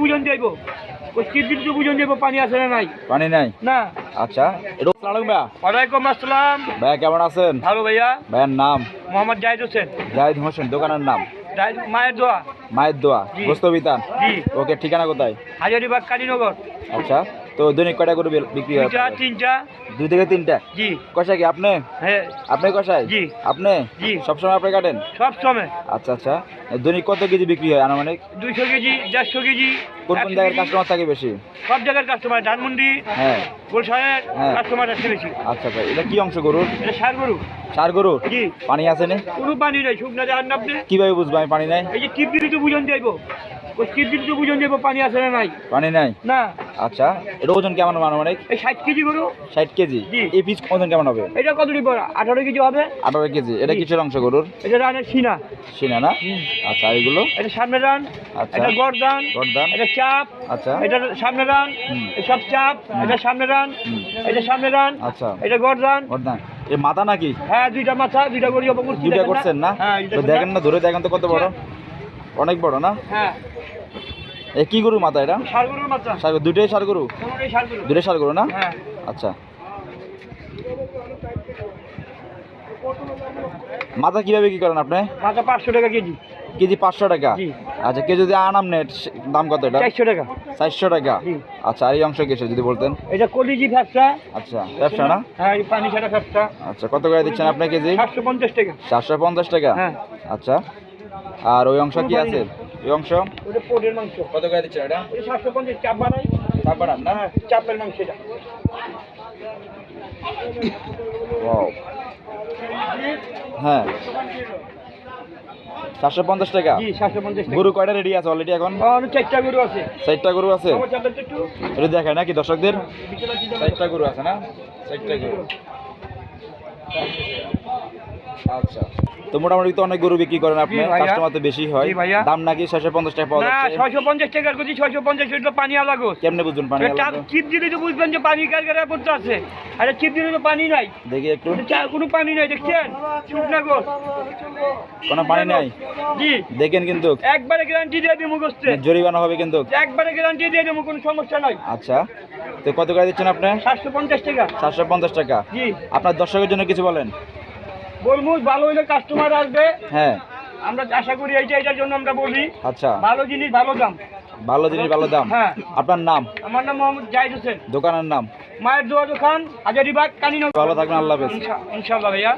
বুঝন যাইব ওই কিডনি তো বুঝন যাইব পানি আছে না নাই পানি নাই না। আচ্ছা এটা আসসালামু ভাইয়া। ওয়ালাইকুম আসসালাম। ভাইয়া কেমন আছেন? ভালো ভাইয়া। ভাইয়ার নাম? মোহাম্মদ জাহিদ হোসেন। জাহিদ হোসেন। দোকানের নাম? মায়ের দোয়া। মায়ের দোয়া গোস্ত বিতান। জি। ওকে, ঠিকানা কোথায়? হাজারীবাগ কালীনগর। আচ্ছা, তো দৈনিক কয়টা গরু বিক্রি হয়? দুইটা তিনটা। 2 থেকে 3টা? জি। কষাই কি আপনি? হ্যাঁ। আপনি কষাই? জি। আপনি? জি। সবসময় আপনি কাটেন? সব সময়। আচ্ছা আচ্ছা, দৈনিক কত কেজি বিক্রি হয় আনুমানিক? 200 কেজি 150 কেজি। কোন কোন জায়গার কাস্টমার থাকে বেশি? সব জায়গার কাস্টমার, ধানমন্ডি, হ্যাঁ, গুলশানের হ্যাঁ। কাস্টমার আছে বেশি। আচ্ছা ভাই, এটা কি অংশ গরুর? এটা ষাঁড় গরু। ষাঁড় গরু? জি। পানি আছে না? কোনো পানি নাই, শুকনা জানেন আপনি? কিভাবে বুঝবো আমি পানি নাই? এই যে কিডনি তো বুঝন যাইব ওই কিডনি তো বুঝন যাইব পানি আছে না নাই পানি নাই? না। আচ্ছা, এটা ওজন কেমন হবে আনুমানিক? এই 60 কেজি গরু। 60 কেজি? জি। এই পিস ওজন কেমন হবে? এটা কতটি বড়? 18 কেজি হবে। 18 কেজি। এটা জি। কিসের অংশ গরুর? এটা রানের সিনা। সিনা না? আচ্ছা, আর এগুলো? এটা সামনে রান। আচ্ছা। এটা গর্দান। গর্দান। এটা চাপ। আচ্ছা। এটা সামনে রান। সব চাপ। এটা সামনে রান। এটা সামনে রান। আচ্ছা। এটা গর্দান। গর্দান। এই মাথা নাকি? হ্যাঁ, দুইটা মাথা, দুইটা গড়ি অবকুল। দুইটা করছেন না? হ্যাঁ, তো দেখেন না, ধরে দেখেন তো কত বড়। অনেক বড় না? হ্যাঁ। এই কি গরু মাথা এটা? ষাঁড় গরুর মাথা। ষাঁড় গরু? দুইটাই ষাঁড় গরু? কোনোটাই ষাঁড় গরু। দুইটাই ষাঁড় গরু না? হ্যাঁ। আচ্ছা, মাথা কিভাবে কি করেন আপনি? মাথা 500 টাকা কেজি। কেজি 500 টাকা? জি। আচ্ছা, কেজি যদি আনাম নেট দাম কত এটা? 400 টাকা। 400 টাকা? জি। আচ্ছা, আর এই অংশ কিসে যদি বলতেন? এটা কলিজি ফ্যাপসা। আচ্ছা, ব্যবসা না? হ্যাঁ, এই পানি ছাড়া ফ্যাপসা। আচ্ছা, কত করে দিচ্ছেন আপনি কেজি? 750 টাকা। 450 টাকা? হ্যাঁ। আচ্ছা, আর ওই অংশ কি আছে? এই অংশ ওটা পোটের মাংস। কত করে দিচ্ছেন এটা? ওই 750 চাপ বানাই। তারপর না? হ্যাঁ, চাপের মাংস এটা। ওয়াও। হ্যাঁ, 750 টাকা? জি, 750 টাকা। গরু কয়টা রেডি আছে অলরেডি এখন? অনেক 4টা গরু আছে। 4টা গরু আছে? আমার চাপের তো একটু এটা দেখায় নাকি দর্শকদের? বিকেলে দিতে হবে। 4টা গরু আছে না? 4টা গরু। আচ্ছা, তো মোটামুটি তো অনেক গরু বিক্রি করেন আপনি, জি ভাইয়া। কাস্টমার তো বেশি হয়। জি ভাইয়া। দাম নাকি 650 টাকা পাওয়া না, যাচ্ছে? 650 টাকার কেজি। 650 এটা পানি আলাগো। কেমনে বুঝুন পানি এটা আলাদা? চিপ দিলে তো বুঝবেন যে পানি কার কার পড়তে আছে। আরে চিপ দিলে তো পানি নাই। দেখি একটু। কোনো পানি নাই, দেখছেন? শুকনা গোস। কোনো পানি নাই? জি। দেখেন কিন্তু, একবারে গ্যারান্টি দিয়ে দিমু গোস্তে। জরিমানা হবে কিন্তু। একবারে গ্যারান্টি দিয়ে দিমু, কোনো সমস্যা নাই। আচ্ছা, তো কত করে দিচ্ছেন আপনি? 750 টাকা। 750 টাকা? জি। আপনার দর্শকের জন্য কিছু বলেন। বলবো ভালো হইলে কাস্টমার আসবে। হ্যাঁ। আমরা আশা করি এটার জন্য আমরা বলি আচ্ছা, ভালো জিনিস ভালো দাম। ভালো জিনিস ভালো দাম। হ্যাঁ। আপনার নাম? আমার নাম মোহাম্মদ জাহিদ হোসেন। দোকানের নাম? মায়ের দোয়া দোকান, হাজারীবাগ কালীনগর। ভালো থাকবেন, আল্লাহ হাফেজ। ইনশাআল্লাহ ভাইয়া।